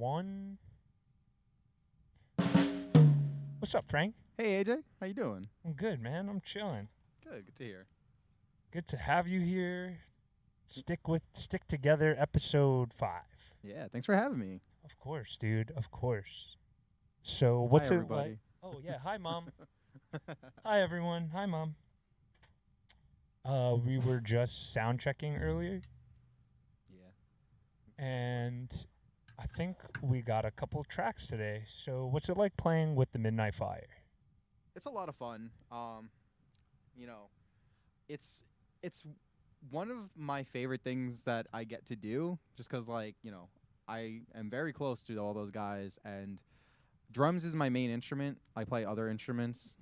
1. What's up, Frank? Hey, AJ. How you doing? I'm good, man. I'm chilling. Good to hear. Good to have you here. Stick Together, episode 5. Yeah, thanks for having me. Of course, dude. Of course. So, what's Hi, it everybody. like? Oh, yeah. Hi, Mom. Hi, everyone. Hi, Mom. We were just sound checking earlier, Yeah. and I think we got a couple tracks today. So, what's it like playing with the Midnight Fire? It's a lot of fun. It's one of my favorite things that I get to do just because, I am very close to all those guys, and drums is my main instrument. I play other instruments.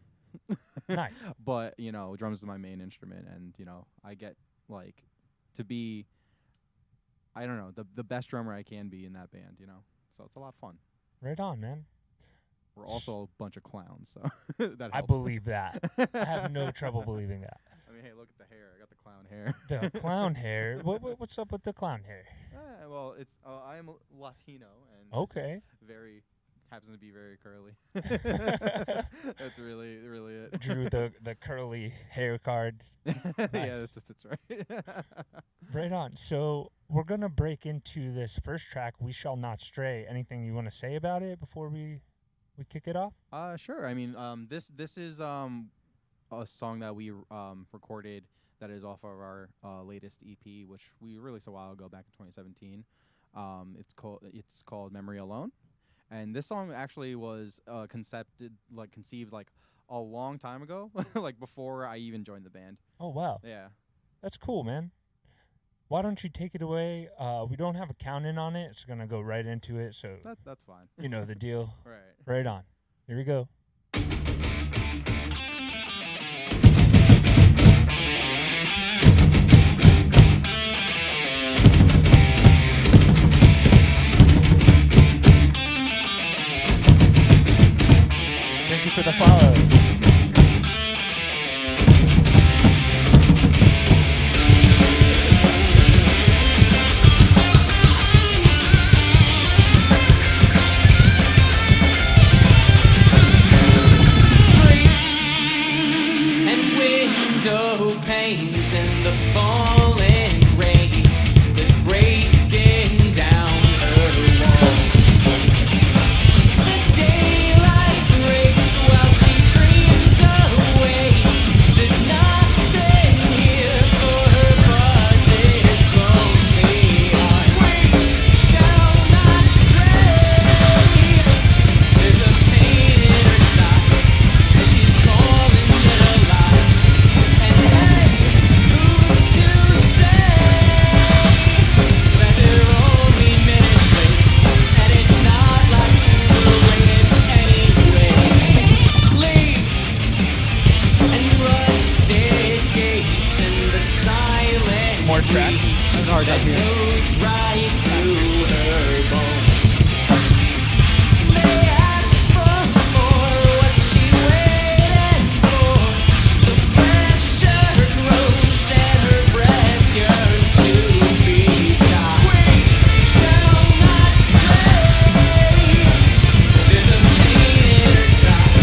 Nice. But, drums is my main instrument, and, I get, to be, I don't know, the best drummer I can be in that band, So it's a lot of fun. Right on, man. We're also a bunch of clowns, so that helps. I believe that. I have no trouble believing that. I mean, hey, look at the hair. I got the clown hair. The clown hair? What's up with the clown hair? Well, it's I am Latino, and Okay. happens to be very curly. That's really it. Drew the curly hair card. Yeah, Nice. that's right. Right on. So we're going to break into this first track, We Shall Not Stray. Anything you want to say about it before we kick it off? Sure. I mean, this is a song that we recorded that is off of our latest EP, which we released a while ago, back in 2017. It's called Memory Alone, and this song actually was conceived a long time ago, before I even joined the band. Oh, wow. Yeah. That's cool, man. Why don't you take it away? We don't have a count-in on it. It's going to go right into it, so That's fine. you know the deal. Right. Right on. Here we go. Thank you for the follow. Pains in the falling rain that's breaking down her walls. The daylight breaks while she dreams away. There's nothing here for her but this lonely heart. We shall not stray. There's a pain in her side, and she's calling it alive. More tracks. That's hard to hear. Goes right through her bones. They ask for more. What's she waiting for? The pressure grows and her breath yearns to be stopped. We shall not stray. There's a pain in her side,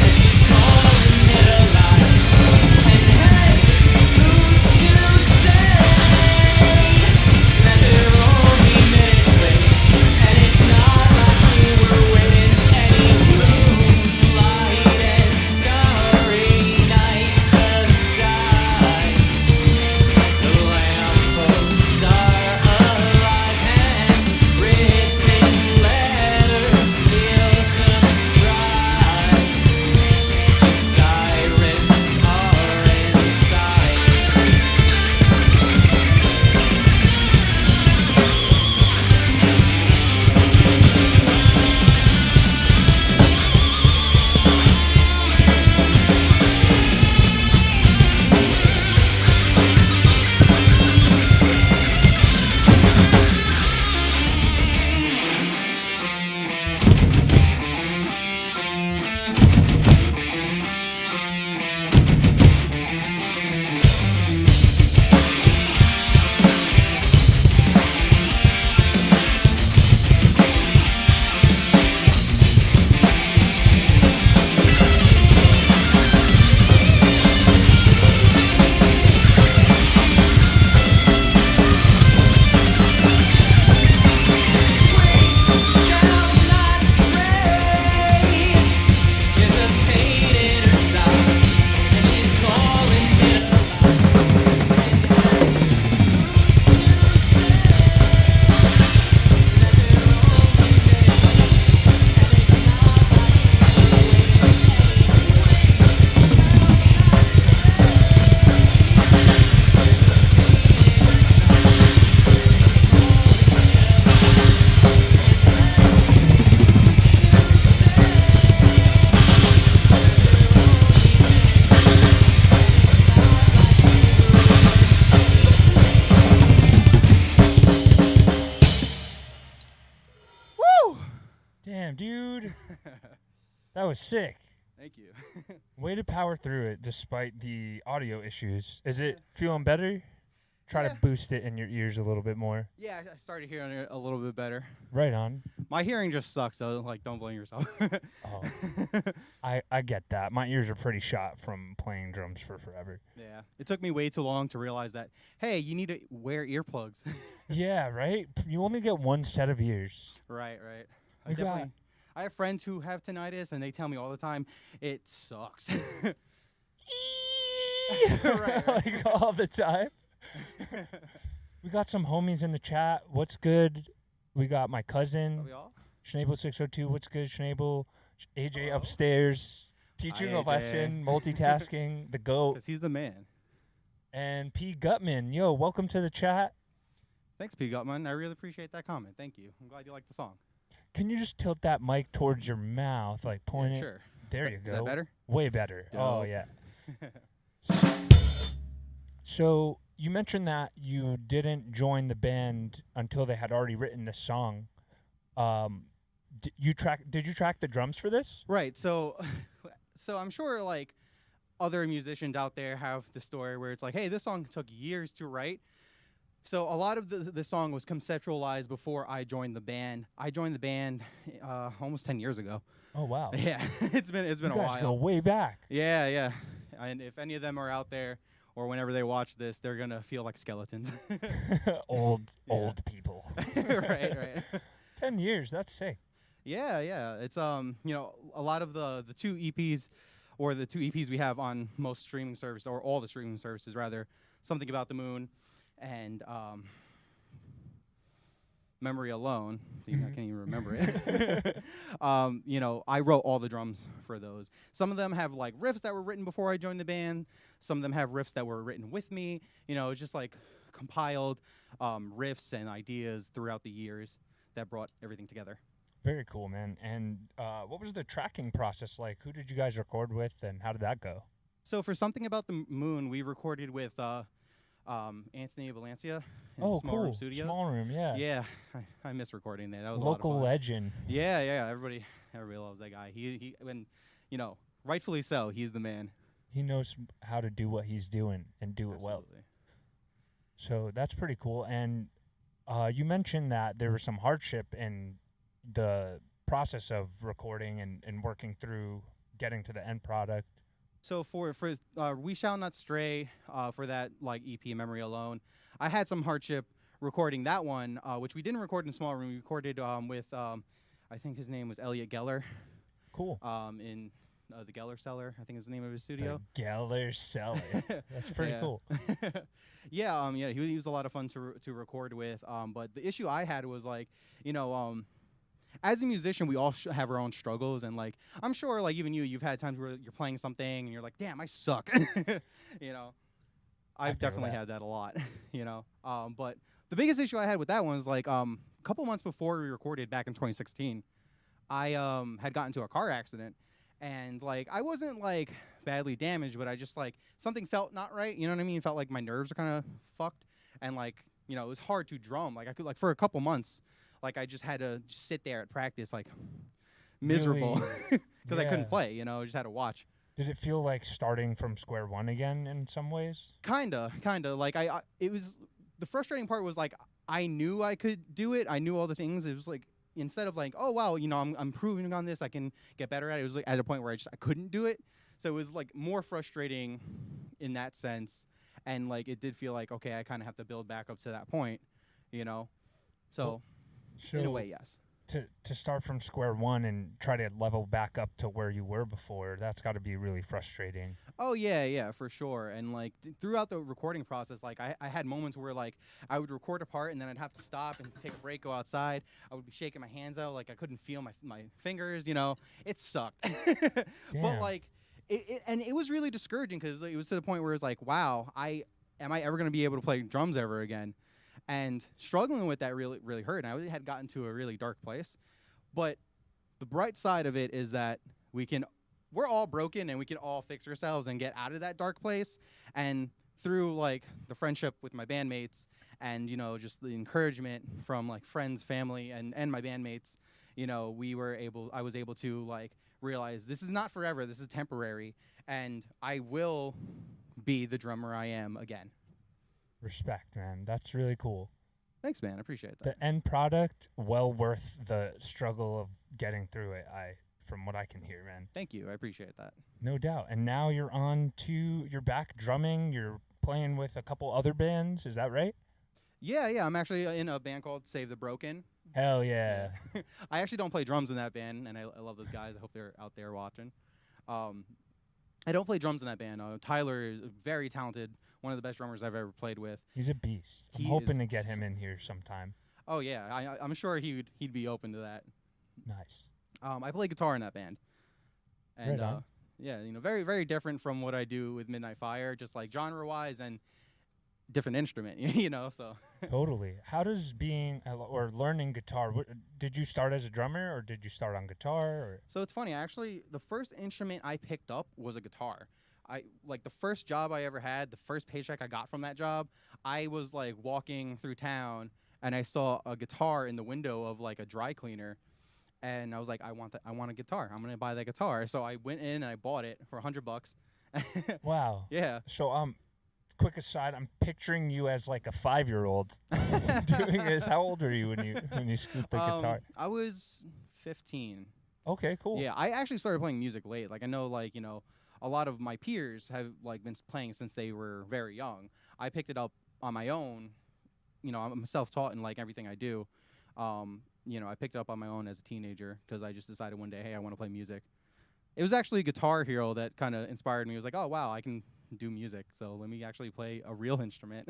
and she's calling it alive. And hey, who's to say that they're only Damn, dude. That was sick. Thank you. Way to power through it despite the audio issues. Is it feeling better? Try to Yeah. boost it in your ears a little bit more. Yeah, I started hearing it a little bit better. Right on. My hearing just sucks, so like, don't blame yourself. Oh, I get that. My ears are pretty shot from playing drums for forever. Yeah, it took me way too long to realize that. Hey, you need to wear earplugs. Yeah, right? You only get one set of ears. Right. We got- I have friends who have tinnitus, and they tell me all the time, it sucks. Right. Like all the time. We got some homies in the chat. What's good? We got my Are cousin, we all? Schnabel602. What's good, Schnabel? AJ Hello. upstairs, teaching a AJ. lesson, multitasking, the GOAT. Because he's the man. And P. Gutman. Yo, welcome to the chat. Thanks, P. Gutman. I really appreciate that comment. Thank you. I'm glad you like the song. Can you just tilt that mic towards your mouth, like point Yeah, it? sure. There you Is go. that better? Way better. Oh Dope. yeah. So you mentioned that you didn't join the band until they had already written the song. Did you track the drums for this? Right. So I'm sure like other musicians out there have the story where it's like, hey, this song took years to write. So a lot of the song was conceptualized before I joined the band. I joined the band almost 10 years ago. Oh wow. Yeah, it's been You a guys while. go way back. Yeah. And if any of them are out there or whenever they watch this, they're gonna feel like skeletons. old Yeah. people. right. 10 years. That's sick. Yeah. It's a lot of the two EPs or the two EPs we have on most streaming services or all the streaming services rather, Something About the Moon and Memory Alone. See, I can't even remember it. I wrote all the drums for those. Some of them have like riffs that were written before I joined the band. Some of them have riffs that were written with me. It's just like compiled riffs and ideas throughout the years that brought everything together. Very cool, man. And what was the tracking process like? Who did you guys record with, and how did that go? So for Something About the Moon, we recorded with Anthony Valencia in Oh, Small Room cool. Studios. Small room, yeah. Yeah, I miss recording that. That was Local a lot of fun. legend. Yeah. Everybody loves that guy. He when rightfully so. He's the man. He knows how to do what he's doing and do it well. Absolutely. So that's pretty cool. And you mentioned that there was some hardship in the process of recording and working through getting to the end product. So for We Shall Not Stray, for that like EP Memory Alone, I had some hardship recording that one, which we didn't record in Small Room. We recorded with I think his name was Elliot Geller, Cool. in the Geller Cellar. I think is the name of his studio. The Geller Cellar. That's pretty Yeah. cool. Yeah, he was a lot of fun to record with. But the issue I had was like, as a musician, we all have our own struggles, and like I'm sure, like even you've had times where you're playing something and you're like, damn, I suck. I've feel definitely that. had that a lot. But the biggest issue I had with that one was like a couple months before we recorded back in 2016, I had gotten into a car accident. And like I wasn't like badly damaged, but I just like something felt not right. You know what I mean? It felt like my nerves are kind of fucked, and like it was hard to drum. Like I could like for a couple months, like I just had to just sit there at practice like miserable because I Yeah. couldn't play. I just had to watch. Did it feel like starting from square one again in some ways? Kinda. Like it was the frustrating part was like I knew I could do it. I knew all the things. It was like instead of like, oh wow, I'm improving on this, I can get better at it. It was like at a point where I couldn't do it. So it was like more frustrating in that sense. And like it did feel like okay, I kind of have to build back up to that point, So So in a way, yes. to start from square one and try to level back up to where you were before, that's got to be really frustrating. Oh yeah, for sure. And like throughout the recording process, like I had moments where like I would record a part and then I'd have to stop and take a break, go outside. I would be shaking my hands out, like I couldn't feel my fingers. It sucked. But Damn. like it was really discouraging because it was to the point where it's like, wow, am I ever gonna be able to play drums ever again? And struggling with that really really hurt. And I had gotten to a really dark place. But the bright side of it is that we're all broken and we can all fix ourselves and get out of that dark place. And through like the friendship with my bandmates and just the encouragement from like friends, family, and my bandmates, I was able to like realize this is not forever. This is temporary, and I will be the drummer I am again. Respect, man. That's really cool. Thanks, man. I appreciate that. The end product, well worth the struggle of getting through it. From what I can hear, man. Thank you. I appreciate that. No doubt. And now you're back drumming. You're playing with a couple other bands. Is that right? Yeah. I'm actually in a band called Save the Broken. Hell yeah. I actually don't play drums in that band, and I love those guys. I hope they're out there watching. I don't play drums in that band. Tyler is very talented, one of the best drummers I've ever played with. He's a beast. I'm He hoping is to get him in here sometime. Oh yeah, I'm sure he'd be open to that. Nice. I play guitar in that band, and Right on. yeah, very very different from what I do with Midnight Fire, just like genre wise and different instrument, So Totally. How does or learning guitar? Did you start as a drummer or did you start on guitar? Or? so it's funny actually. The first instrument I picked up was a guitar. I like the first job I ever had, the first paycheck I got from that job. I was like walking through town and I saw a guitar in the window of like a dry cleaner. And I was like, I want a guitar. I'm gonna buy that guitar. So I went in and I bought it for $100. Wow. Yeah. So quick aside, I'm picturing you as like a 5-year-old doing this. How old were you when you scooped the guitar? I was 15. Okay, cool. Yeah, I actually started playing music late. Like I know, like a lot of my peers have like been playing since they were very young. I picked it up on my own. I'm self-taught in like everything I do. I picked it up on my own as a teenager because I just decided one day, hey, I want to play music. It was actually Guitar Hero that kind of inspired me. It was like, oh wow, I can do music, so let me actually play a real instrument.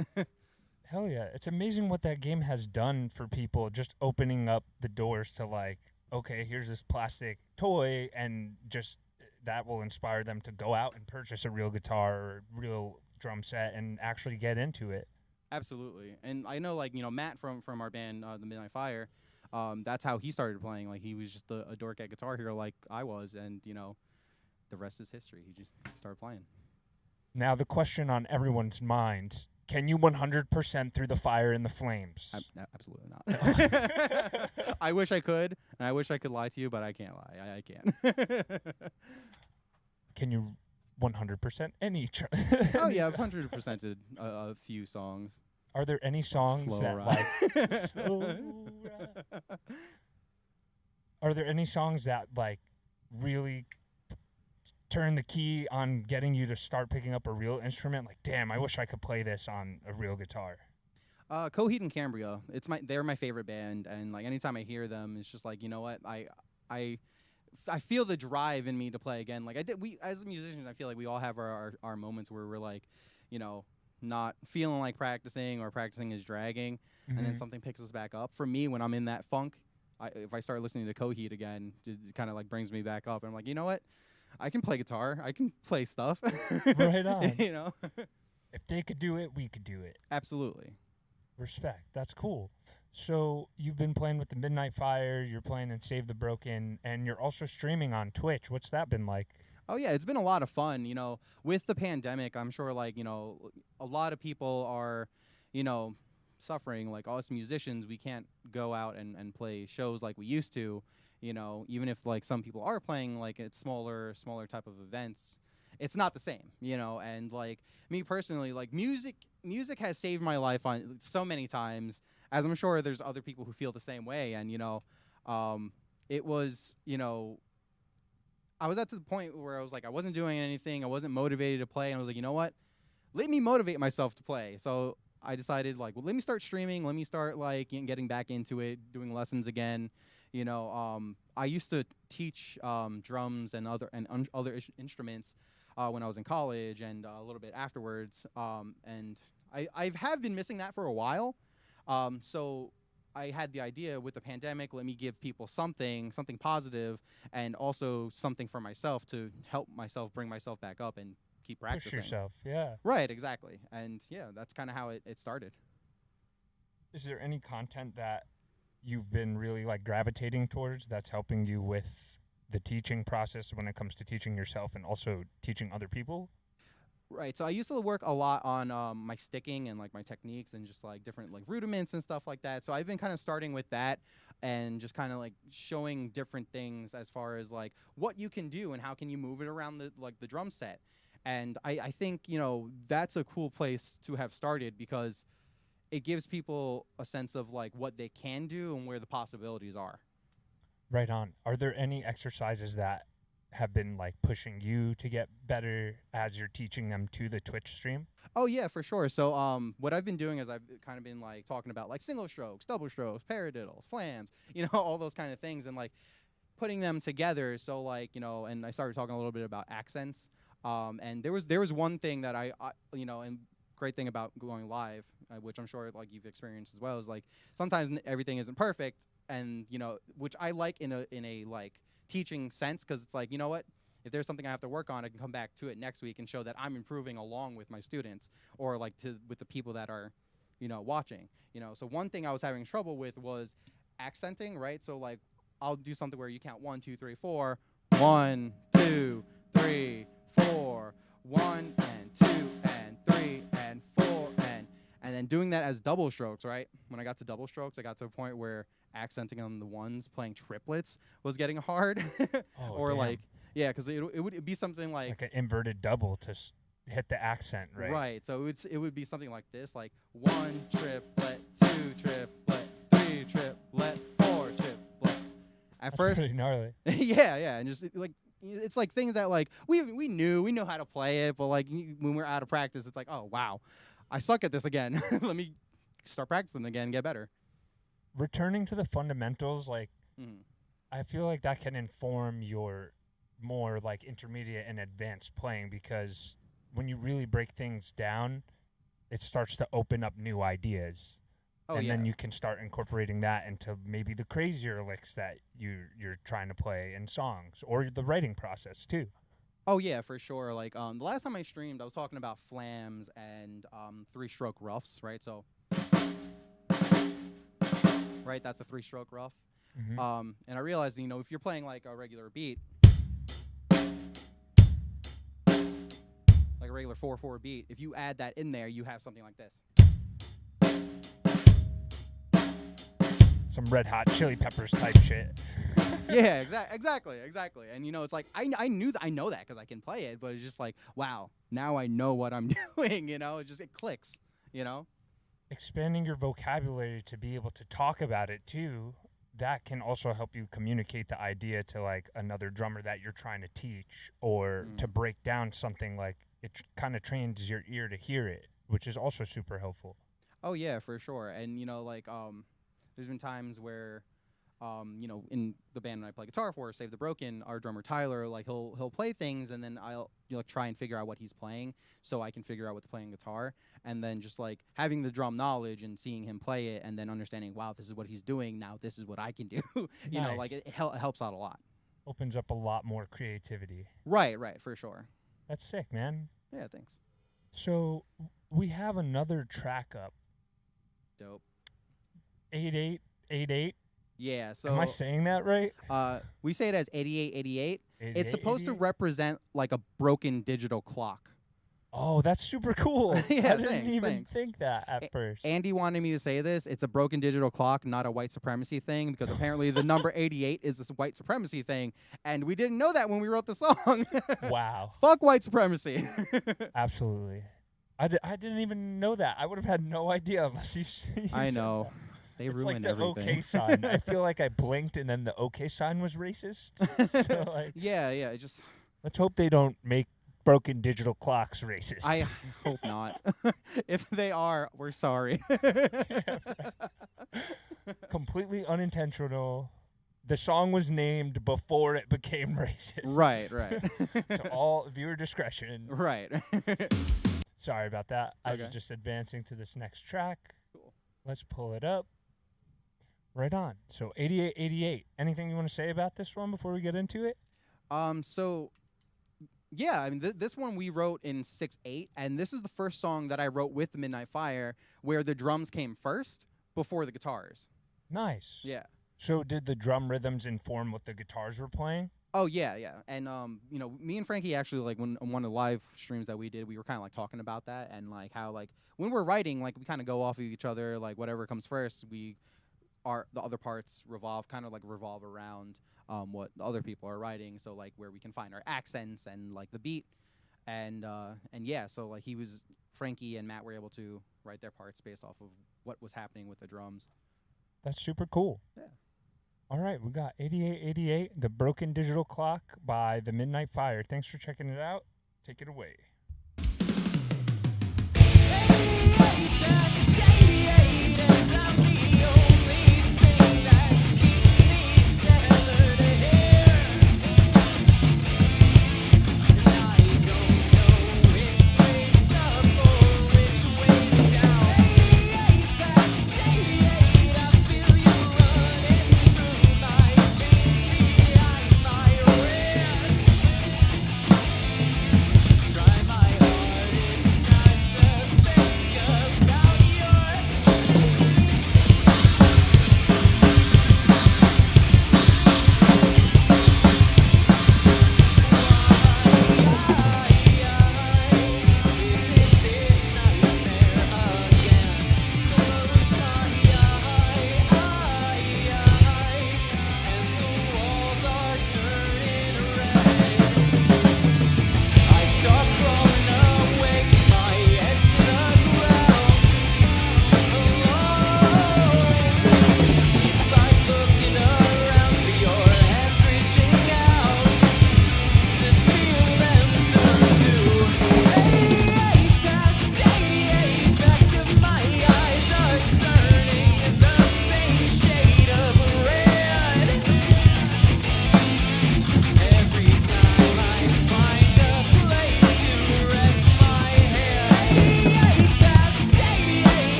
Hell yeah. It's amazing what that game has done for people, just opening up the doors to like, okay, here's this plastic toy, and just that will inspire them to go out and purchase a real guitar or real drum set and actually get into it. Absolutely. And I know like, Matt from our band, the Midnight Fire, that's how he started playing. Like he was just a dork at Guitar Hero like I was, and the rest is history. He just started playing. Now the question on everyone's minds, can you 100% through the fire and the flames? No, absolutely not. I wish I could, and I wish I could lie to you, but I can't lie. I can't. Can you 100% any? Oh yeah, I've 100%ed a few songs. Are there any songs Slow that Ride. like Slow Ride. Are there any songs that like really turn the key on getting you to start picking up a real instrument? Like, damn, I wish I could play this on a real guitar. Coheed and Cambria. They're my favorite band, and like anytime I hear them, it's just like, you know what, I feel the drive in me to play again. Like we as musicians, I feel like we all have our moments where we're like, not feeling like practicing or practicing is dragging, and then something picks us back up. For me, when I'm in that funk, if I start listening to Coheed again, it kind of like brings me back up. And I'm like, you know what? I can play guitar. I can play stuff. Right on. If they could do it, we could do it. Absolutely. Respect. That's cool. So you've been playing with the Midnight Fire, you're playing in Save the Broken, and you're also streaming on Twitch. What's that been like? Oh yeah, it's been a lot of fun. With the pandemic, I'm sure like a lot of people are, suffering. Like us musicians, we can't go out and play shows like we used to. Even if like some people are playing like at smaller type of events, it's not the same. And like me personally, like music has saved my life on so many times. As I'm sure there's other people who feel the same way. And it was I was at the point where I was like, I wasn't doing anything. I wasn't motivated to play. And I was like, you know what? Let me motivate myself to play. So I decided, like, well, let me start streaming. Let me start, like, getting back into it, doing lessons again. I used to teach drums and other instruments when I was in college and a little bit afterwards. And I have been missing that for a while. So I had the idea with the pandemic, let me give people something positive and also something for myself to help myself bring myself back up and keep practicing. Push yourself, yeah. Right, exactly. And yeah, that's kind of how it started. Is there any content that you've been really like gravitating towards that's helping you with the teaching process when it comes to teaching yourself and also teaching other people? Right. So I used to work a lot on my sticking and like my techniques and just like different like rudiments and stuff like that. So I've been kind of starting with that and just kind of like showing different things as far as like what you can do and how can you move it around the drum set. And I think, that's a cool place to have started because it gives people a sense of like what they can do and where the possibilities are. Right on. Are there any exercises that have been like pushing you to get better as you're teaching them to the Twitch stream? Oh yeah, for sure. So what I've been doing is I've kind of been like talking about like single strokes, double strokes, paradiddles, flams, all those kind of things and like putting them together. So like, and I started talking a little bit about accents. And there was one thing that I and great thing about going live, which I'm sure like you've experienced as well, is like sometimes everything isn't perfect and which I like in a like teaching sense because it's like, you know what? If there's something I have to work on, I can come back to it next week and show that I'm improving along with my students or like with the people that are, watching. So one thing I was having trouble with was accenting, right? So like I'll do something where you count 1, 2, 3, 4, 1, 2, 3, 4, 1 and 2 and 3 and 4 and then doing that as double strokes, right? When I got to double strokes, I got to a point where accenting on the ones, playing triplets was getting hard. Oh, or damn. like, yeah, because it would be something like an inverted double to hit the accent, right? Right. So it would be something like this, like 1 triplet, 2 triplet, 3 triplet, 4 triplet. At That's first, pretty gnarly. yeah, and just like it's like things that like we know how to play it, but like when we're out of practice, it's like, oh wow, I suck at this again. Let me start practicing again and get better. Returning to the fundamentals, like Mhm. I feel like that can inform your more like intermediate and advanced playing because when you really break things down, it starts to open up new ideas. Oh and yeah. then you can start incorporating that into maybe the crazier licks that you're trying to play in songs or the writing process too. Oh yeah, for sure. Like the last time I streamed, I was talking about flams and 3-stroke roughs, right? So right, that's a 3-stroke rough. Mm-hmm. And I realized, if you're playing like a regular beat, like a regular 4/4 beat, if you add that in there, you have something like this. Some Red Hot Chili Peppers type shit. Yeah, exactly. And it's like I know that because I can play it, but it's just like, wow, now I know what I'm doing. It clicks. Expanding your vocabulary to be able to talk about it too, that can also help you communicate the idea to like another drummer that you're trying to teach or to break down something. Like it kind of trains your ear to hear it, which is also super helpful. Oh yeah, for sure. And there's been times where in the band when I play guitar for Save the Broken, our drummer Tyler, like he'll play things and then I'll try and figure out what he's playing so I can figure out what to play on guitar. And then just like having the drum knowledge and seeing him play it and then understanding, wow, this is what he's doing. Now this is what I can do. Nice. It helps out a lot. Opens up a lot more creativity. Right, for sure. That's sick, man. Yeah, thanks. So we have another track up. Dope. 8888. Yeah, so Am I saying that right? we say it as 8888. It's supposed to 88? represent like a broken digital clock. Oh, that's super cool. Yeah, I didn't even thanks. think that at first. Andy wanted me to say this. It's a broken digital clock, not a white supremacy thing, because apparently the number 88 is this white supremacy thing, and we didn't know that when we wrote the song. Wow. Fuck white supremacy. Absolutely. I didn't even know that. I would have had no idea unless you I said know. that. They It's ruined like the everything. OK sign. I feel like I blinked and then the OK sign was racist. So like, Yeah, it just let's hope they don't make broken digital clocks racist. I hope not. If they are, we're sorry. Completely unintentional. The song was named before it became racist. Right. To all viewer discretion. Right. Sorry about that. I was Okay. just advancing to this next track. Cool. Let's pull it up. Right on. So 8888. Anything you want to say about this one before we get into it? So yeah, I mean this one we wrote in 6/8, and this is the first song that I wrote with Midnight Fire where the drums came first before the guitars. Nice. Yeah. So did the drum rhythms inform what the guitars were playing? Oh yeah, yeah, and me and Frankie actually like when on one of the live streams that we did, we were kind of like talking about that and like how like when we're writing, like we kind of go off of each other, like whatever comes first, the other parts revolve around what the other people are writing. So like where we can find our accents and like the beat, and yeah, so like Frankie and Matt were able to write their parts based off of what was happening with the drums. That's super cool. Yeah. All right, we got 8888, The Broken Digital Clock by The Midnight Fire. Thanks for checking it out. Take it away.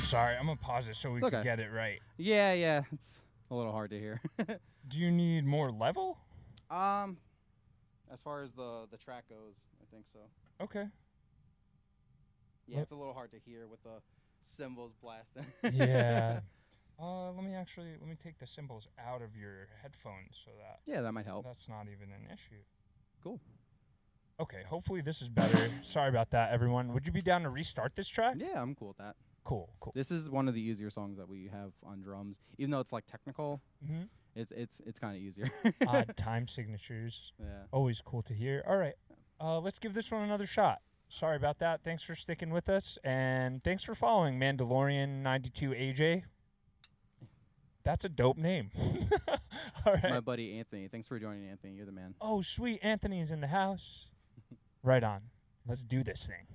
Sorry, I'm gonna pause it so we can get it right. Yeah, it's a little hard to hear. Do you need more level? As far as the track goes, I think so. Okay. Yeah, it's a little hard to hear with the cymbals blasting. Yeah. Let me take the cymbals out of your headphones so that that might help. That's not even an issue. Cool. Okay, hopefully this is better. Sorry about that, everyone. Would you be down to restart this track? Yeah, I'm cool with that. Cool. This is one of the easier songs that we have on drums, even though it's like technical. Mm-hmm. It's kind of easier. Odd time signatures. Yeah. Always cool to hear. All right, let's give this one another shot. Sorry about that. Thanks for sticking with us, and thanks for following Mandalorian 92 AJ. That's a dope name. All right. My buddy Anthony. Thanks for joining, Anthony. You're the man. Oh, sweet. Anthony's in the house. Right on. Let's do this thing.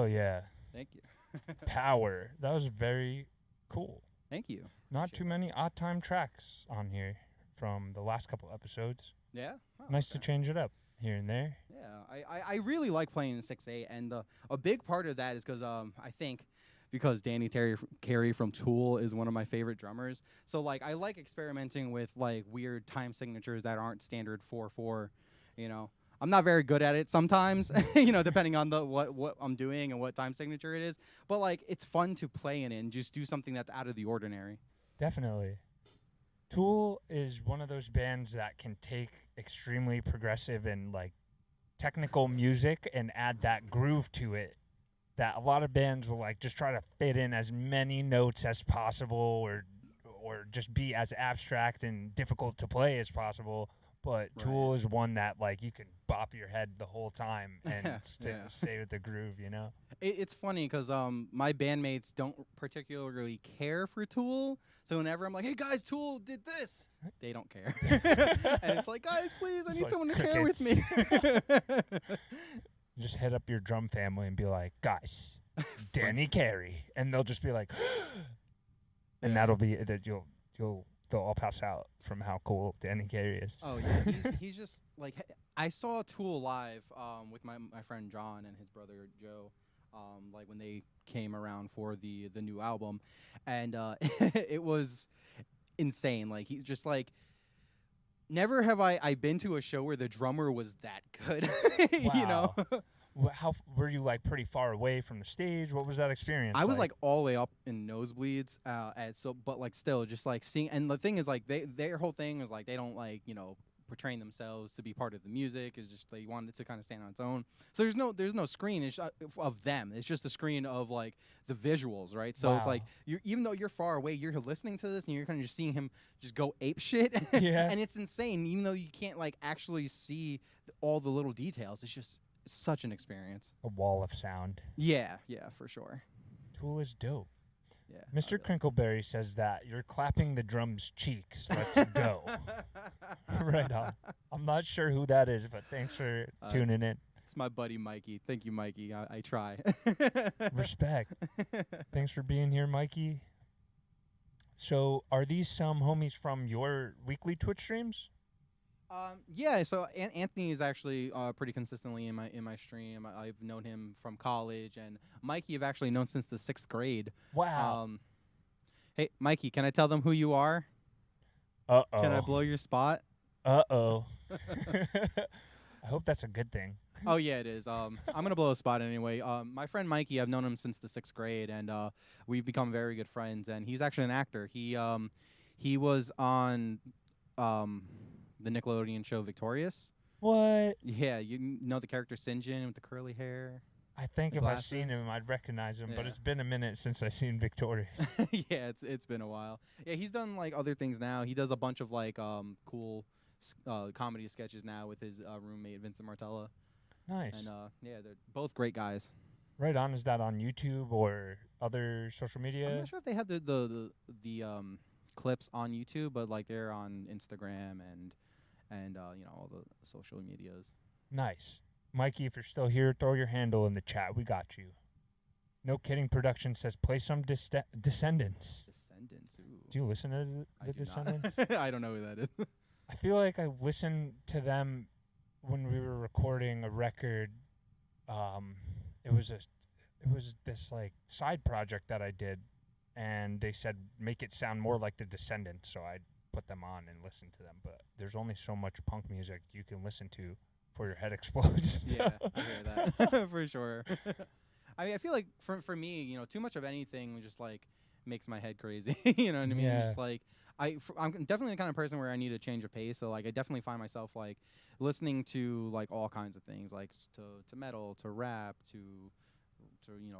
Hell yeah. Thank you. Power. That was very cool. Thank you. Not Appreciate too many odd time tracks on here from the last couple episodes. Yeah. Oh, Nice to okay. change it up here and there. Yeah, I really like playing in 6/8, and a big part of that is because I think because Danny Carey from Tool is one of my favorite drummers. So like I like experimenting with like weird time signatures that aren't standard 4/4. You know, I'm not very good at it sometimes. You know, depending on the what I'm doing and what time signature it is. But like it's fun to play in it and just do something that's out of the ordinary. Definitely. Tool is one of those bands that can take extremely progressive and like technical music and add that groove to it that a lot of bands will like just try to fit in as many notes as possible or just be as abstract and difficult to play as possible. But Tool is one that like you can bop your head the whole time and stay with the groove, you know? It's funny because my bandmates don't particularly care for Tool. So whenever I'm like, hey guys, Tool did this, they don't care. And it's like, guys, please, I It's need like someone to care with me. Just hit up your drum family and be like, guys, Danny Carey. And they'll just be like, and Yeah. that'll be that they'll all pass out from how cool Danny Carey is. Oh yeah, he's just like I saw Tool live with my friend John and his brother Joe, like when they came around for the new album, and it was insane. Like he's just like. Never have I been to a show where the drummer was that good. You know, How were you like pretty far away from the stage? What was that experience? I was like all the way up in nosebleeds, and so but like still just like seeing. And the thing is like their whole thing is like they don't like portraying themselves to be part of the music. Is just they wanted it to kind of stand on its own. So there's no screen of them. It's just a screen of like the visuals, right? So it's like even though you're far away, you're listening to this and you're kind of just seeing him just go ape shit. Yeah. And it's insane. Even though you can't like actually see all the little details, it's just such an experience. a wall of sound. Yeah, for sure. Tool is dope. Yeah. Mr. Crinkleberry says that you're clapping the drum's cheeks. Let's go. Right on. I'm not sure who that is, but thanks for tuning in. It's my buddy Mikey. Thank you, Mikey. I try. Respect. Thanks for being here, Mikey. So, are these some homies from your weekly Twitch streams? Yeah. So Anthony is actually pretty consistently in my stream. I've known him from college, and Mikey I've actually known since the 6th grade. Wow. Hey, Mikey, can I tell them who you are? Uh-oh. Can I blow your spot? Uh-oh. I hope that's a good thing. Oh yeah, it is. I'm gonna blow a spot anyway. My friend Mikey, I've known him since the 6th grade, and we've become very good friends. And he's actually an actor. He was on the Nickelodeon show Victorious. What? Yeah, you know the character Sinjin with the curly hair. I think The if I've seen glasses? him, I'd recognize him, but Yeah. it's been a minute since I've seen Victorious. Yeah, it's been a while. Yeah, he's done like other things now. He does a bunch of like cool comedy sketches now with his roommate Vincent Martella. Nice. And yeah, they're both great guys. Right on. Is that on YouTube or other social I'm media? not sure if they have the clips on YouTube, but like they're on Instagram and all the social medias. Nice. Mikey, if you're still here, throw your handle in the chat. We got you. No Kidding Production says play some Descendants. Descendants. Ooh. Do you listen to I the do not. Descendants? I don't know who that is. I feel like I listened to them when we were recording a record. It was this like side project that I did, and they said make it sound more like the Descendants, so I put them on and listened to them. But there's only so much punk music you can listen to before your head explodes. Yeah, I hear that for sure. I mean, I feel like for me, too much of anything just like makes my head crazy. You know what I mean? Yeah. Just like I'm definitely the kind of person where I need a change of pace. So like I definitely find myself like listening to like all kinds of things, like to metal, to rap, to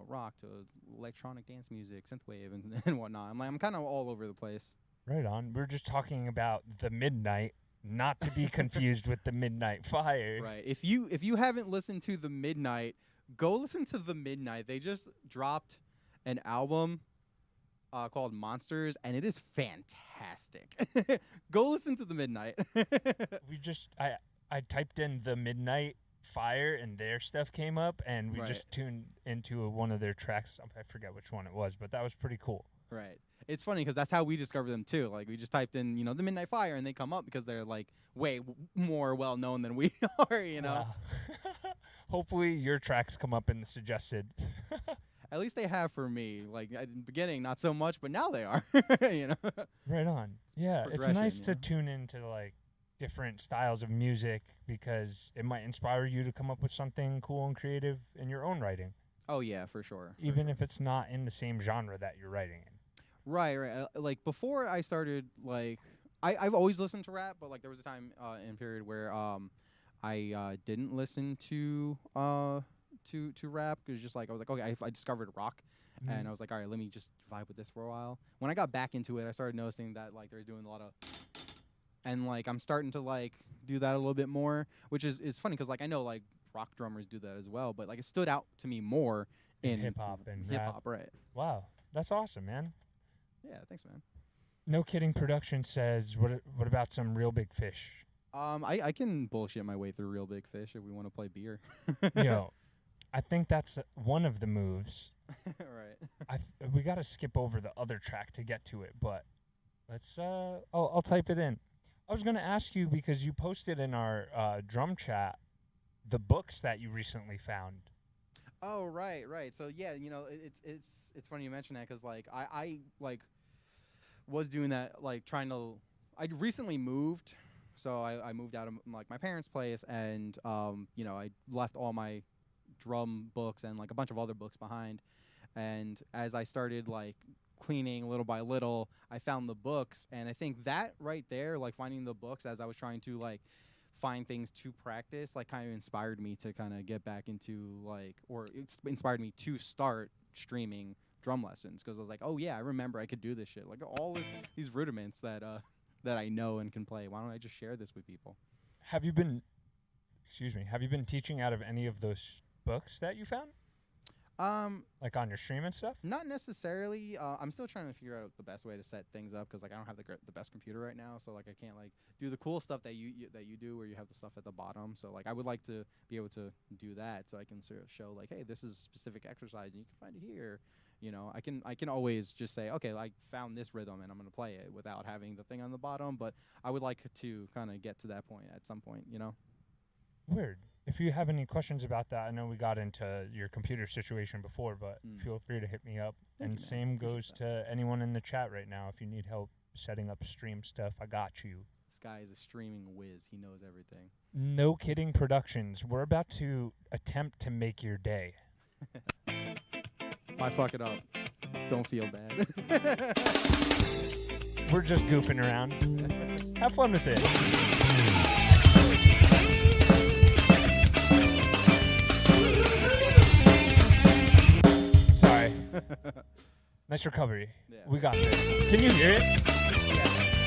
rock, to electronic dance music, synthwave, and whatnot. I'm kind of all over the place. Right on. We're just talking about the Midnight, not to be confused with the Midnight Fire. Right. If you haven't listened to the Midnight, go listen to the Midnight. They just dropped an album called Monsters, and it is fantastic. Go listen to the Midnight. I typed in the Midnight Fire and their stuff came up, and we Right. just tuned into one of their tracks. I forget which one it was, but that was pretty cool. Right. It's funny because that's how we discovered them too. Like we just typed in, you know, the Midnight Fire, and they come up because they're like way more well known than we are. You know. Wow. Hopefully your tracks come up in the suggested. At least they have for me. Like in the beginning, not so much, but now they are. You know. Right on. Yeah, it's Progression, nice to yeah. tune into like different styles of music because it might inspire you to come up with something cool and creative in your own writing, Oh yeah, for sure. even if it's not in the same genre that you're writing in. Right, right. Like before I started, like I've always listened to rap, but like there was a time in period where I didn't listen to rap because just like I was like, okay, I discovered rock, and I was like, all right, let me just vibe with this for a while. When I got back into it, I started noticing that like they're doing a lot of, and like I'm starting to like do that a little bit more, which is funny because like I know like rock drummers do that as well, but like it stood out to me more in hip hop and hip rap. hop, right? Wow, that's awesome, man. Yeah, thanks, man. No Kidding Production says, what about some Real Big Fish? I can bullshit my way through Real Big Fish if we want to play beer. Yo, I think that's one of the moves. Right. We got to skip over the other track to get to it, but let's. I'll type it in. I was gonna ask you because you posted in our drum chat the books that you recently found. Oh, right, right. So yeah, you know, it's funny you mention that because like I like was doing that like trying to. I recently moved, so I moved out of like my parents' place, and you know I left all my drum books and like a bunch of other books behind, and as I started like cleaning little by little, I found the books, and I think that right there, like finding the books as I was trying to like find things to practice, like kind of inspired me to kind of get back into like, or it's inspired me to start streaming drum lessons because I was like, oh yeah, I remember I could do this shit, like all these rudiments that that I know and can play. Why don't I just share this with people? Have you been teaching out of any of those books that you found? Like on your stream and stuff? Not necessarily. I'm still trying to figure out the best way to set things up because like I don't have the best computer right now, so like I can't like do the cool stuff that you do where you have the stuff at the bottom. So like I would like to be able to do that so I can sort of show like, hey, this is a specific exercise and you can find it here. You know, I can always just say, okay, I found this rhythm and I'm gonna play it without having the thing on the bottom. But I would like to kind of get to that point at some point. You know. Weird. If you have any questions about that, I know we got into your computer situation before, but feel free to hit me up. Thank And you, man. same Appreciate goes that. to anyone in the chat right now. If you need help setting up stream stuff, I got you. This guy is a streaming whiz. He knows everything. No Kidding Productions. We're about to attempt to make your day. If I fuck it up, don't feel bad. We're just goofing around. Have fun with it. Sorry. Nice recovery. Yeah. We got this. Can you hear it?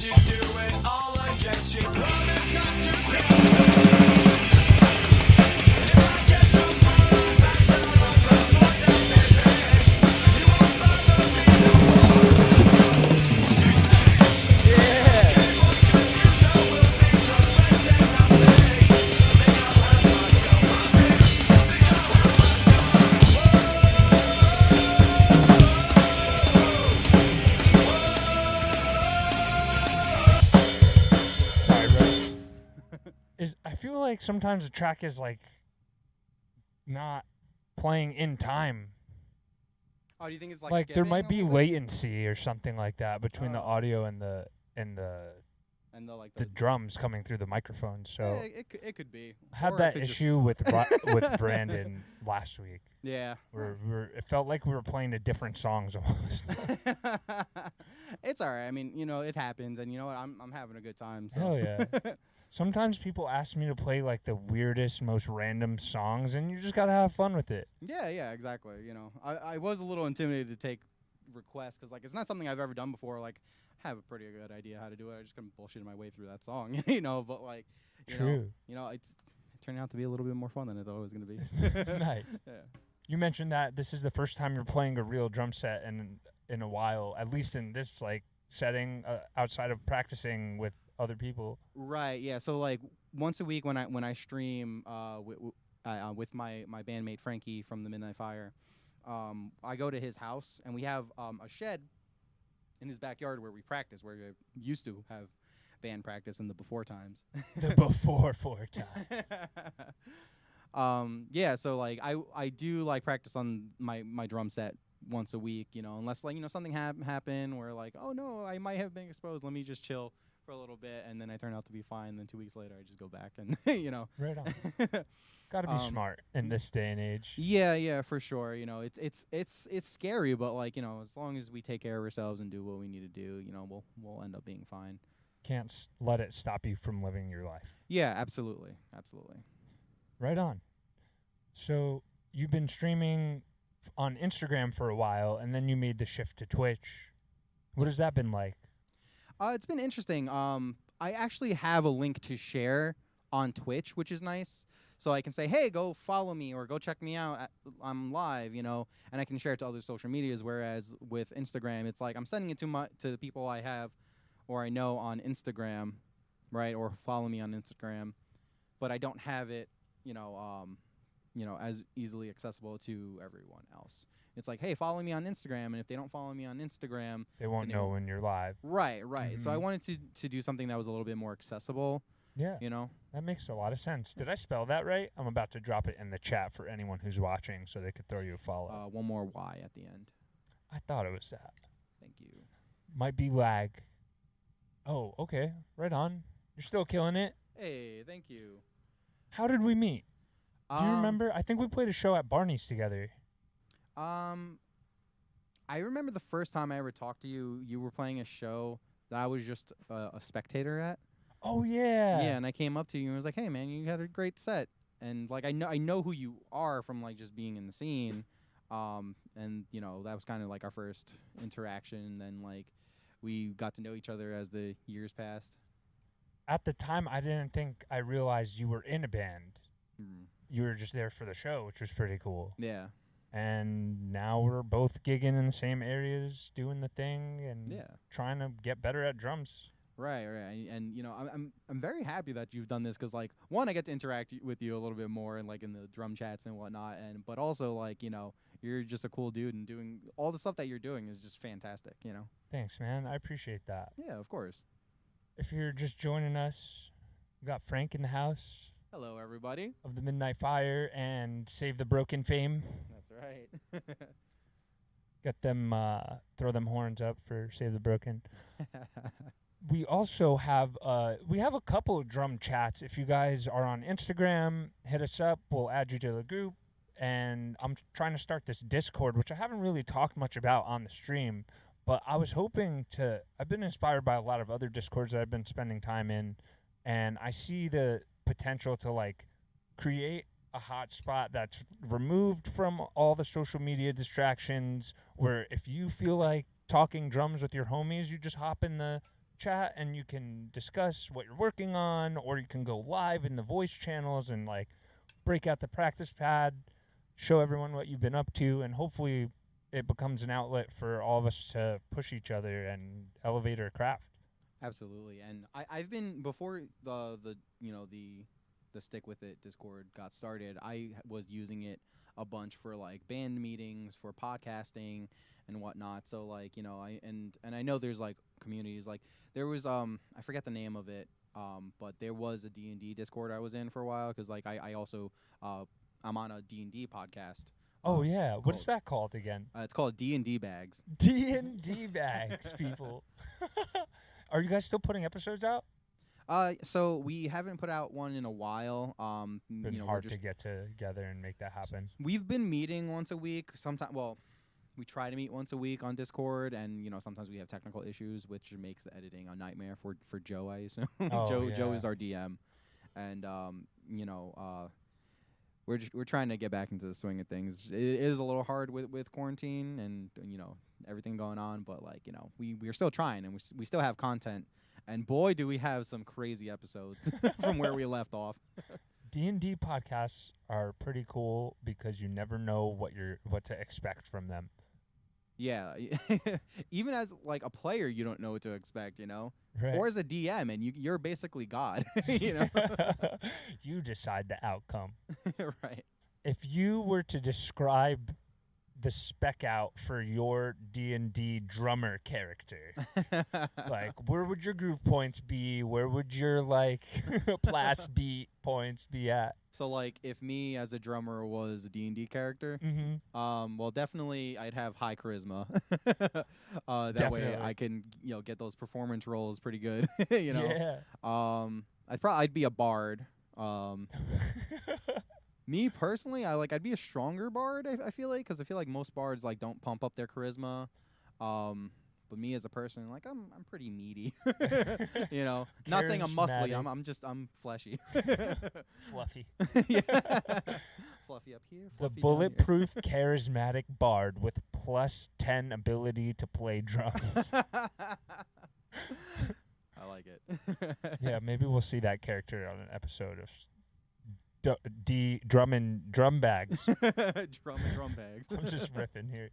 she'd do it all again. She promised not to tell me. If I get tomorrow back down on the floor, then baby, you won't bother me no more. She said, Yeah. "'Cause you know we'll be close friends," and I say, "Think I'll have myself a thing. Think I'll have Sorry, bro. I feel like sometimes the track is like not playing in time. Oh, do you think it's Like there skipping might a be little bit? latency or something like that between the Oh. audio and the And the like the drums coming through the microphone. So yeah, it could be. I had Or it that could just- issue with with Brandon last week. Yeah. Where it felt like we were playing to different songs almost. It's all right. I mean, it happens, and you know what? I'm having a good time. So. Hell yeah. Sometimes people ask me to play like the weirdest, most random songs, and you just gotta have fun with it. Yeah, exactly. I was a little intimidated to take requests because it's not something I've ever done before. Like, I have a pretty good idea how to do it. I just kind of bullshit my way through that song, But True. It turned out to be a little bit more fun than I thought it was gonna be. Nice. Yeah. You mentioned that this is the first time you're playing a real drum set in a while, at least in this setting, outside of practicing with other people. Right. Yeah. So once a week when I stream with my bandmate Frankie from the Midnight Fire, I go to his house and we have a shed in his backyard where we practice, where we used to have band practice in the before times. The before four times. Yeah. So I do practice on my drum set once a week, unless something happen where oh no, I might have been exposed. Let me just chill for a little bit, and then I turn out to be fine. Then 2 weeks later, I just go back and Right on. Gotta be smart in this day and age. Yeah, for sure. It's scary, but as long as we take care of ourselves and do what we need to do, we'll end up being fine. Can't let it stop you from living your life. Yeah, absolutely. Right on. So you've been streaming on Instagram for a while, and then you made the shift to Twitch. What has that been like? It's been interesting. I actually have a link to share on Twitch, which is nice. So I can say, hey, go follow me or go check me out. I'm live, and I can share it to other social medias. Whereas with Instagram, it's I'm sending it to the people I have or I know on Instagram, right, or follow me on Instagram, but I don't have it, as easily accessible to everyone else. It's hey, follow me on Instagram, and if they don't follow me on Instagram, They won't know when you're live. Right. So I Mhm. wanted to do something that was a little bit more accessible, Yeah, you know. that makes a lot of sense. Did I spell that right? I'm about to drop it in the chat for anyone who's watching so they could throw you a follow. One more Y at the end. I thought it was that. Thank you. Might be lag. Oh, okay. Right on. You're still killing it. Hey, thank you. How did we meet? Do you remember? I think we played a show at Barney's together. I remember the first time I ever talked to you. You were playing a show that I was just a spectator at. Oh yeah. Yeah, and I came up to you and was like, "Hey, man, you had a great set." And I know who you are from just being in the scene. And that was kind of our first interaction. And then we got to know each other as the years passed. At the time, I didn't think I realized you were in a band. You were just there for the show, which was pretty cool. Yeah. And now we're both gigging in the same areas, doing the thing, and Yeah. trying to get better at drums. Right. And I'm very happy that you've done this because one, I get to interact with you a little bit more and in the drum chats and whatnot, but also you're just a cool dude and doing all the stuff that you're doing is just fantastic. Thanks, man. I appreciate that. Yeah, of course. If you're just joining us, we got Frank in the house Hello, everybody. of the Midnight Fire and Save the Broken fame. That's right. Get them, throw them horns up for Save the Broken. We also have a couple of drum chats. If you guys are on Instagram, hit us up. We'll add you to the group. And I'm trying to start this Discord, which I haven't really talked much about on the stream. But I was hoping to. I've been inspired by a lot of other Discords that I've been spending time in, and I see the potential to create a hotspot that's removed from all the social media distractions. Where if you feel like talking drums with your homies, you just hop in the chat and you can discuss what you're working on, or you can go live in the voice channels and like break out the practice pad, show everyone what you've been up to, and hopefully it becomes an outlet for all of us to push each other and elevate our craft. Absolutely. And I've been before the the Stick With It Discord got started, I was using it a bunch for like band meetings, for podcasting and whatnot. So like, I know there's like communities, like there was I forget the name of it, but there was a D&D Discord I was in for a while, because like I also I'm on a D&D podcast. Oh yeah, what's called- that called again? It's called D&D Bags. D&D bags, people. Are you guys still putting episodes out? So we haven't put out one in a while. Been we're hard just, to get together and make that happen. We've been meeting once a week. Sometimes, well, we try to meet once a week on Discord, and sometimes we have technical issues, which makes the editing a nightmare for Joe. I assume Oh, Joe yeah. is our DM, and we're trying to get back into the swing of things. It is a little hard with quarantine and everything going on, but like we're still trying, and we still have content. And boy, do we have some crazy episodes from where we left off. D&D podcasts are pretty cool because you never know what to expect from them. Yeah, even as like a player, you don't know what to expect, Right. or as a DM, and you're basically God, You decide the outcome. right? If you were to describe the spec out for your D&D drummer character, like where would your groove points be? Where would your like blast beat points be at? So like, if me as a drummer was a D&D character, Mm-hmm. well, definitely I'd have high charisma. That way Definitely. I can get those performance rolls pretty good. Yeah. I'd be a bard. Me personally, I'd be a stronger bard. I feel like, because I feel like most bards like don't pump up their charisma. But me as a person, like I'm pretty meaty. Not saying I'm muscly. Charismatic. I'm fleshy. Fluffy. Yeah. Fluffy up here. The Fluffy down here. bulletproof, charismatic bard with +10 ability to play drums. I like it. Yeah, maybe we'll see that character on an episode of drum bags. drum bags. I'm just riffing here.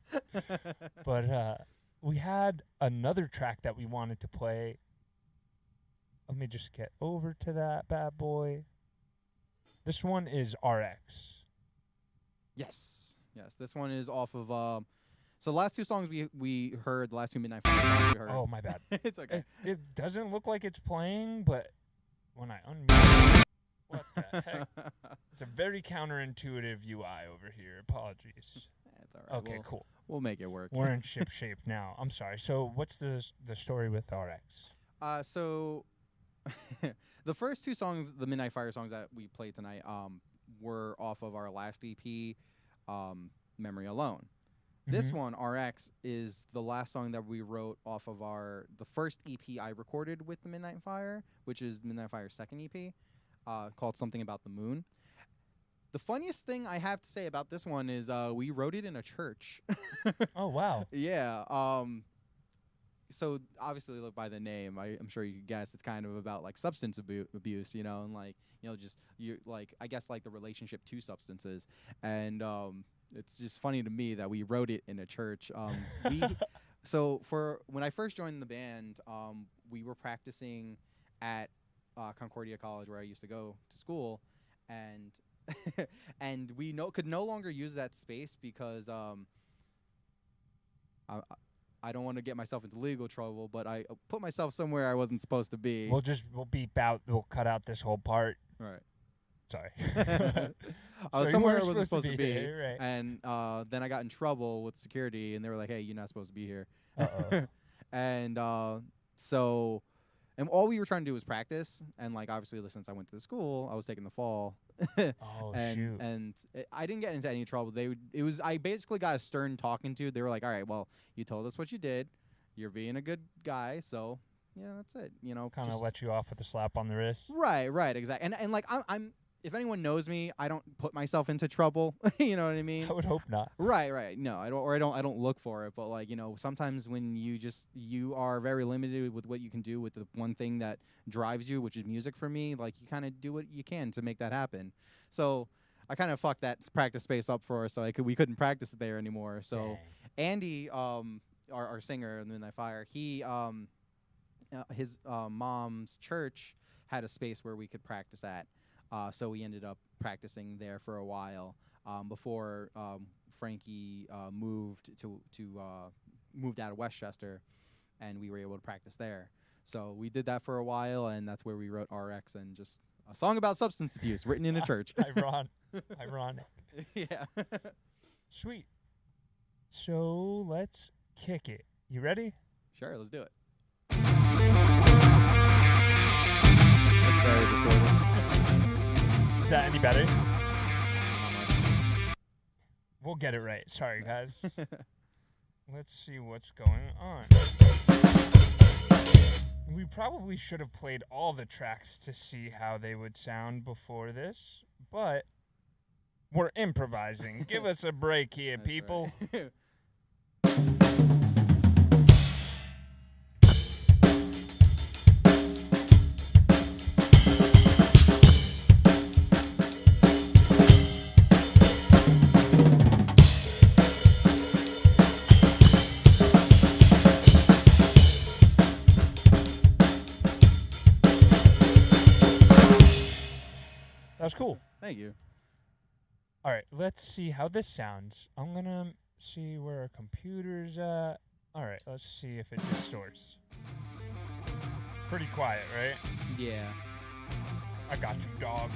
But we had another track that we wanted to play. Let me just get over to that bad boy. This one is RX. Yes. This one is off of. So the last two songs we heard, the last two Midnight Fire songs we heard. Oh, my bad. It's okay. It doesn't look like it's playing, but when I unmute, what the heck? It's a very counterintuitive UI over here. Apologies. It's all right. Okay, cool. We'll make it work. We're in ship shape now. I'm sorry. So what's the story with RX? So the first two songs, the Midnight Fire songs that we played tonight, were off of our last EP, Memory Alone. This Mhm. one, RX, is the last song that we wrote off of the first EP I recorded with the Midnight Fire, which is Midnight Fire's second EP, called Something About the Moon. The funniest thing I have to say about this one is we wrote it in a church. Oh, wow. Yeah. So obviously, look by the name, I'm sure you can guess it's kind of about like substance abuse, and like just you like I guess like the relationship to substances, and it's just funny to me that we wrote it in a church. So for when I first joined the band, we were practicing at Concordia College, where I used to go to school, and and we could no longer use that space because I don't want to get myself into legal trouble, but I put myself somewhere I wasn't supposed to be. We'll beep out. We'll cut out this whole part. Right. Sorry. I was So you somewhere I weren't wasn't supposed to be, here, right? and then I got in trouble with security, and they were like, "Hey, you're not supposed to be here." Uh-oh. And and all we were trying to do was practice, and like obviously, since I went to the school, I was taking the fall. Oh, shoot. And I didn't get into any trouble. I basically got a stern talking to. They were like, "All right, well, you told us what you did. You're being a good guy, so yeah, that's it." Kind of let you off with a slap on the wrist. Right, exactly. And like I'm if anyone knows me, I don't put myself into trouble. You know what I mean? I would hope not. Right. No, I don't look for it. But like, sometimes when you are very limited with what you can do with the one thing that drives you, which is music for me, like you kind of do what you can to make that happen. So I kind of fucked that practice space up for us, so we couldn't practice it there anymore. So Dang. Andy, our singer in the Midnight Fire, he his mom's church had a space where we could practice at. So we ended up practicing there for a while before Frankie moved out of Westchester, and we were able to practice there. So we did that for a while, and that's where we wrote RX and just a song about substance abuse written in a church. Ironic. Yeah. Sweet. So let's kick it. You ready? Sure, let's do it. That's very distorted. Is that any better? Not much. We'll get it right. Sorry, guys. Let's see what's going on. We probably should have played all the tracks to see how they would sound before this, but we're improvising. Give us a break here, That's people. right. That was cool. Thank you. All right, let's see how this sounds. I'm going to see where our computer's at. All right, let's see if it distorts. Pretty quiet, right? Yeah. I got you, dog.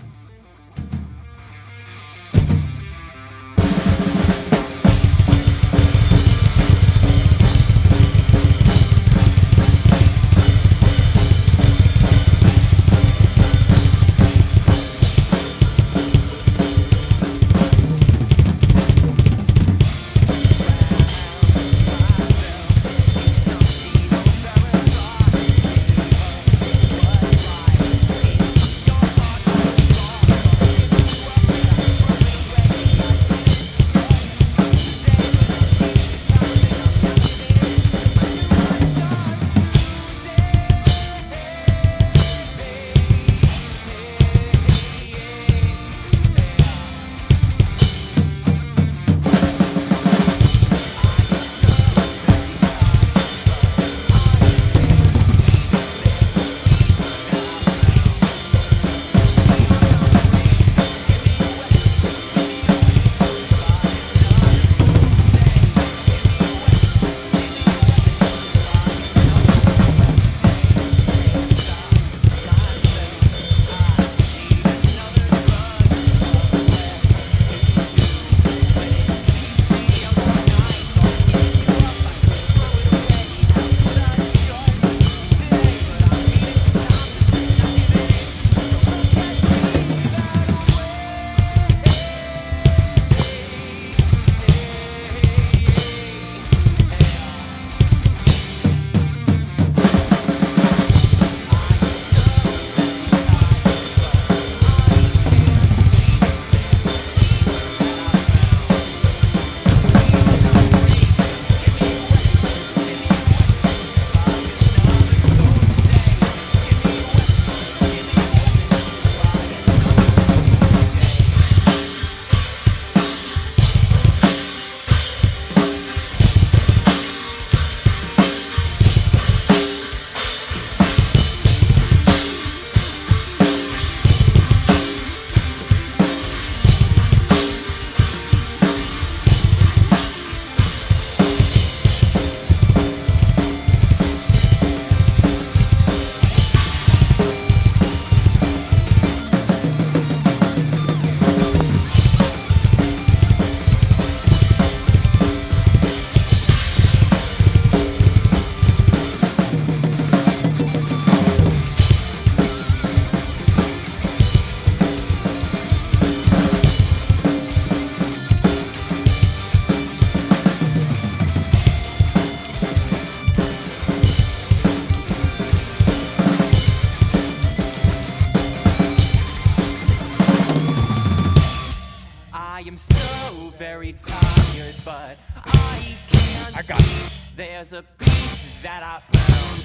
I got it. There's a piece that I found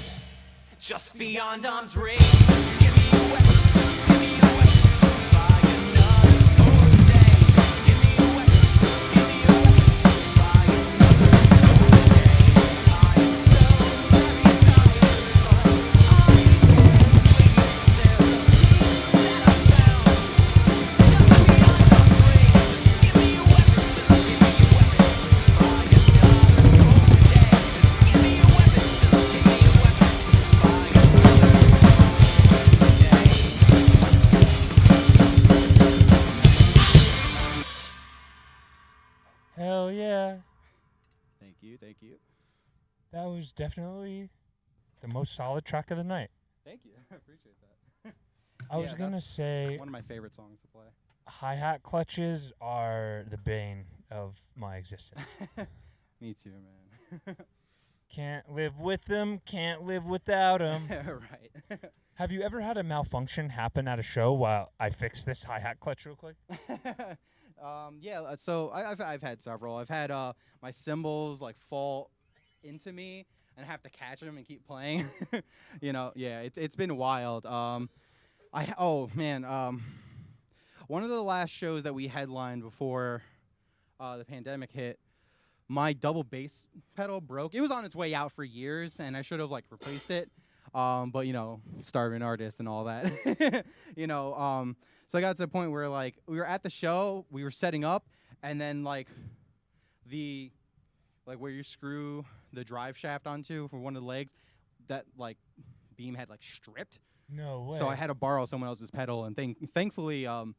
just beyond arm's reach. Give me a weapon, give me a weapon. Buy another soul today. Give me a weapon, give me a weapon. Buy another soul today. I am so very tired, but I can't sleep. There's a piece that I found just beyond arm's reach. Just give me a weapon, just give me a weapon. Buy another soul today. Just give me a weapon, just give me a weapon. Buy another soul today. Hell yeah. Thank you, thank you, That was definitely the most solid track of the night. thank you. I appreciate that. I was Yeah, going to that's say One of my favorite songs to play. hi-hat clutches are the bane of my existence. Me too, man. Can't live with them, can't live without them. Right. Have you ever had a malfunction happen at a show while I fix this hi-hat clutch real quick? Yeah. So I've had several. I've had my cymbals like fall into me and I have to catch them and keep playing. Yeah. It's been wild. Oh man. One of the last shows that we headlined before the pandemic hit, my double bass pedal broke. It was on its way out for years, and I should have like replaced it. But starving artist and all that. So I got to the point where like we were at the show, we were setting up, and then like where you screw the drive shaft onto for one of the legs, that like beam had like stripped. No way. So I had to borrow someone else's pedal, and thankfully Frank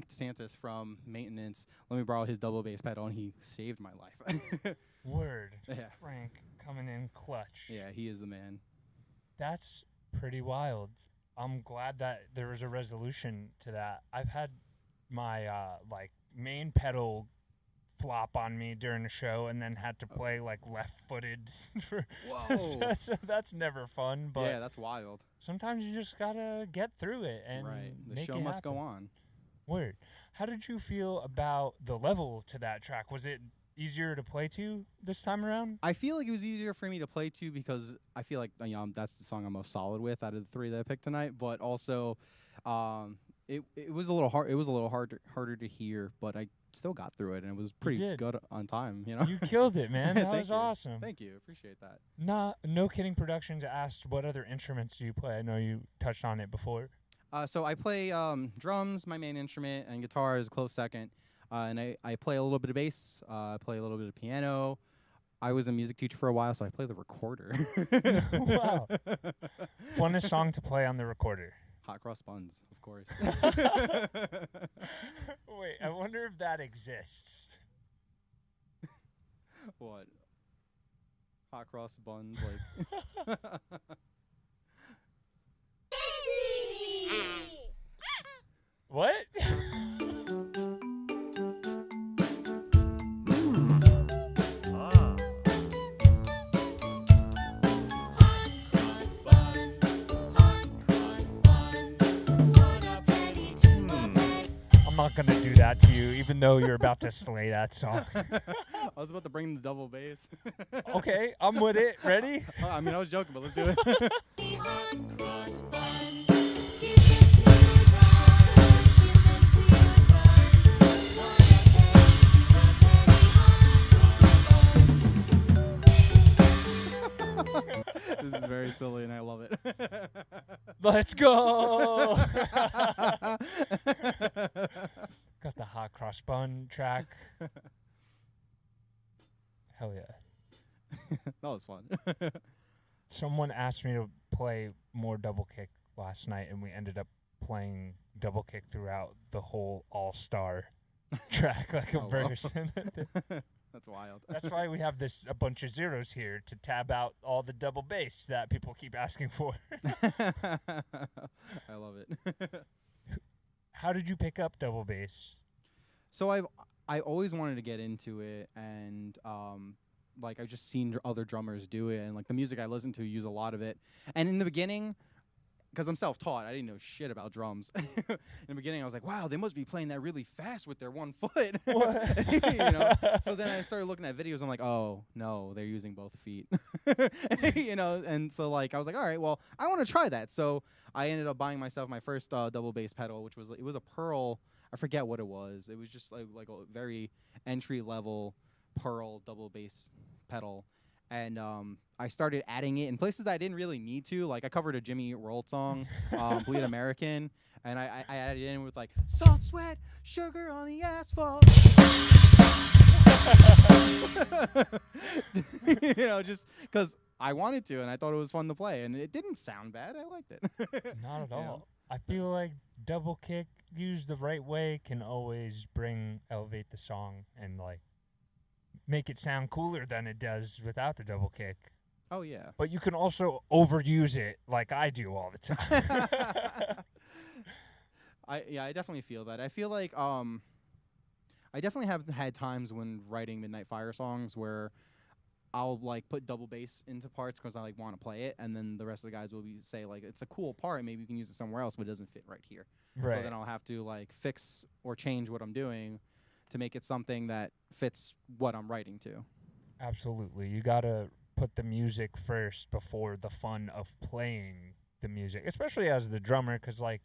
DeSantis from maintenance let me borrow his double bass pedal, and he saved my life. Word. Yeah. Frank coming in clutch. Yeah, he is the man. That's pretty wild. I'm glad that there was a resolution to that. I've had my main pedal flop on me during a show and then had to play like left-footed. Whoa. That's never fun, but Yeah, that's wild. sometimes you just gotta get through it and Right. The make show it must go happen. on. Word. How did you feel about the level to that track? Was it easier to play to this time around? I feel like it was easier for me to play to because I feel like that's the song I'm most solid with out of the three that I picked tonight. But also, it was a little hard. It was a little harder to hear, but I still got through it, and it was pretty did. good on time. You know. You killed it, man. That Thank was you. awesome. Thank you. Appreciate that. No Kidding Productions asked what other instruments do you play? I know you touched on it before. So I play drums, my main instrument, and guitar is a close second. And I play a little bit of bass. I play a little bit of piano. I was a music teacher for a while, so I play the recorder. Wow. Funnest song to play on the recorder. Hot cross buns, of course. Wait, I wonder if that exists. What? Hot cross buns, like. What? I'm not gonna do that to you, even though you're about to slay that song. I was about to bring the double bass. Okay, I'm with it. Ready? I mean, I was joking, but let's do it. This is very silly, and I love it. Let's go. Got the hot cross bun track. Hell yeah. That was fun. Someone asked me to play more double kick last night, and we ended up playing double kick throughout the whole all-star track like a Oh, wow. person. That's wild. That's why we have a bunch of zeros here to tab out all the double bass that people keep asking for. I love it. How did you pick up double bass? So I always wanted to get into it, and like I've just seen other drummers do it, and like the music I listen to use a lot of it. And in the beginning, because I'm self-taught. I didn't know shit about drums. In the beginning, I was like, wow, they must be playing that really fast with their one foot. What? So then I started looking at videos. I'm like, oh, no, they're using both feet. And so, like, I was like, all right, well, I want to try that. So I ended up buying myself my first double bass pedal, which was, it was a Pearl. I forget what it was. It was just like a very entry-level Pearl double bass pedal. And I started adding it in places that I didn't really need to. Like, I covered a Jimmy Eat World song, Bleed American, and I added it in with, like, salt, sweat, sugar on the asphalt. Just because I wanted to, and I thought it was fun to play. And it didn't sound bad. I liked it. Not at all. I feel like double kick, used the right way, can always elevate the song and, like, make it sound cooler than it does without the double kick. Oh, yeah. But you can also overuse it like I do all the time. I definitely feel that. I feel like I definitely have had times when writing Midnight Fire songs where I'll, like, put double bass into parts because I, like, want to play it, and then the rest of the guys will say, like, it's a cool part, maybe you can use it somewhere else, but it doesn't fit right here. Right. So then I'll have to, like, fix or change what I'm doing to make it something that fits what I'm writing to. Absolutely. You got to put the music first before the fun of playing the music, especially as the drummer, because, like,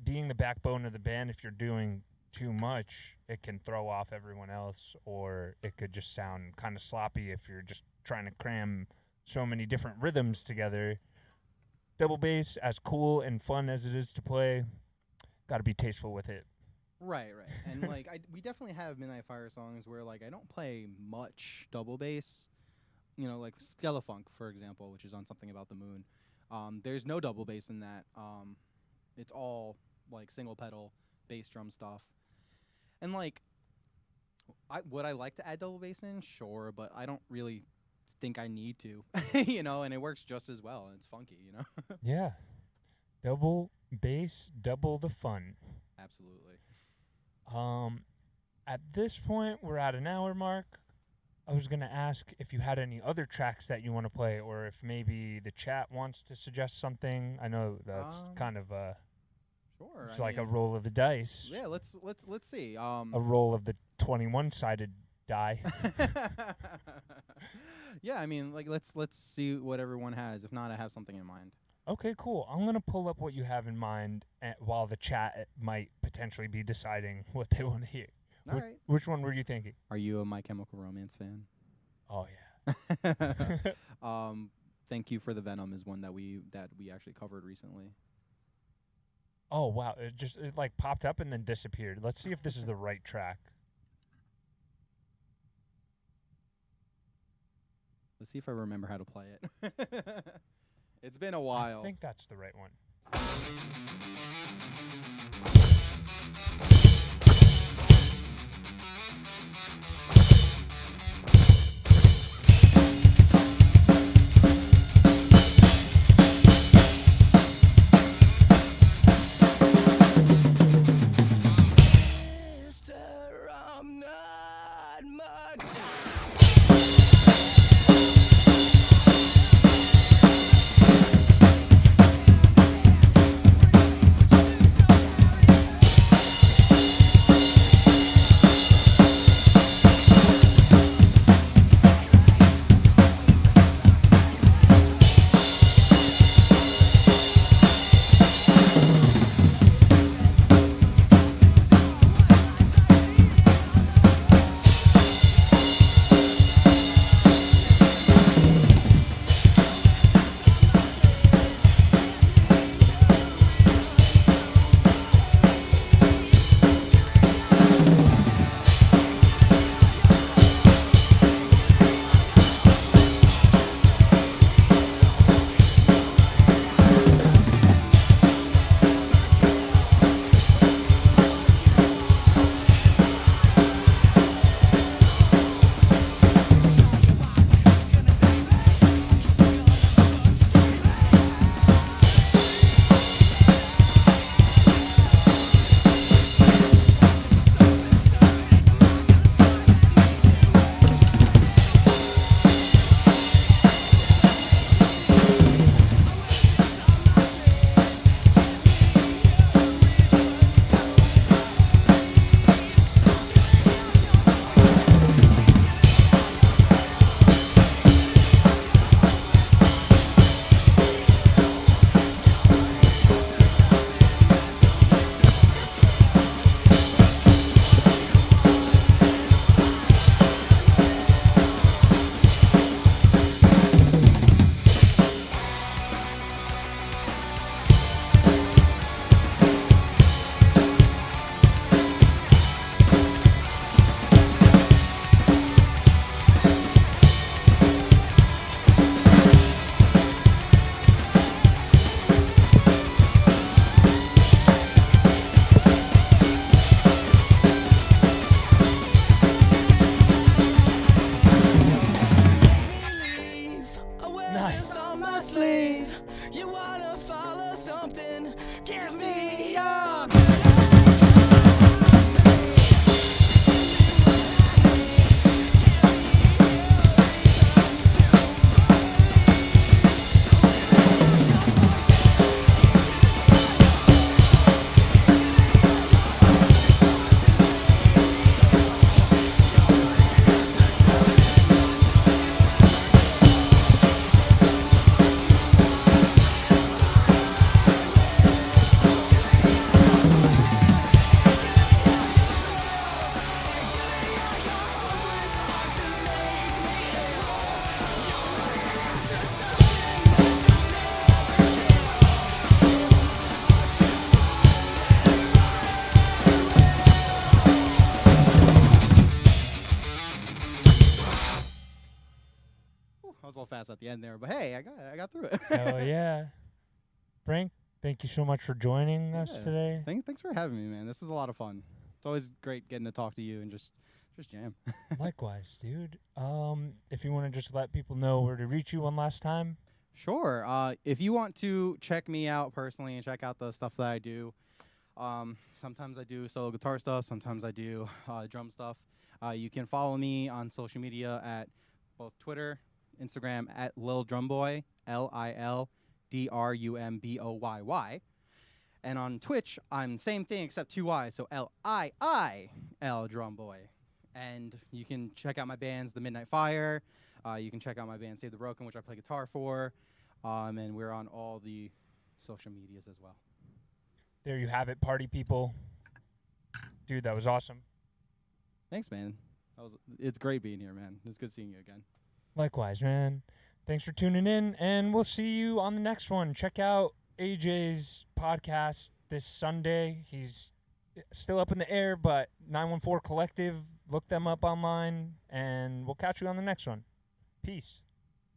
being the backbone of the band, if you're doing too much, it can throw off everyone else, or it could just sound kind of sloppy if you're just trying to cram so many different rhythms together. Double bass, as cool and fun as it is to play, got to be tasteful with it. Right. And, like, we definitely have Midnight Fire songs where, like, I don't play much double bass. Like Skelefunk, for example, which is on Something About the Moon. There's no double bass in that. It's all, like, single pedal bass drum stuff. And, like, would I like to add double bass in? Sure, but I don't really think I need to, and it works just as well, and it's funky, Yeah. Double bass, double the fun. Absolutely. At this point, we're at an hour mark. I was going to ask if you had any other tracks that you want to play, or if maybe the chat wants to suggest something. I know that's kind of sure. It's like a roll of the dice. Yeah, let's see. A roll of the 21-sided die. Yeah, I mean, like, let's see what everyone has. If not, I have something in mind. Okay, cool. I'm going to pull up what you have in mind while the chat might potentially be deciding what they want to hear. All right. Which one were you thinking? Are you a My Chemical Romance fan? Oh, yeah. Thank You for the Venom is one that we actually covered recently. Oh, wow. It like popped up and then disappeared. Let's see if this is the right track. Let's see if I remember how to play it. It's been a while. I think that's the right one. I was a little fast at the end there, but hey, I got through it. Hell yeah. Frank, thank you so much for joining us Yeah. today. Thanks for having me, man. This was a lot of fun. It's always great getting to talk to you and just jam. Likewise, dude. If you want to just let people know where to reach you one last time. Sure. If you want to check me out personally and check out the stuff that I do, sometimes I do solo guitar stuff. Sometimes I do drum stuff. You can follow me on social media at both Twitter, Instagram at Lil Drumboy, LILDRUMBOYY. And on Twitch, I'm same thing except 2 Y's, so LIIL Drumboy. And you can check out my bands, The Midnight Fire. You can check out my band, Save the Broken, which I play guitar for. And we're on all the social medias as well. There you have it, party people. Dude, that was awesome. Thanks, man. It's great being here, man. It's good seeing you again. Likewise, man. Thanks for tuning in, and we'll see you on the next one. Check out AJ's podcast this Sunday. He's still up in the air, but 914 Collective, look them up online, and we'll catch you on the next one. Peace.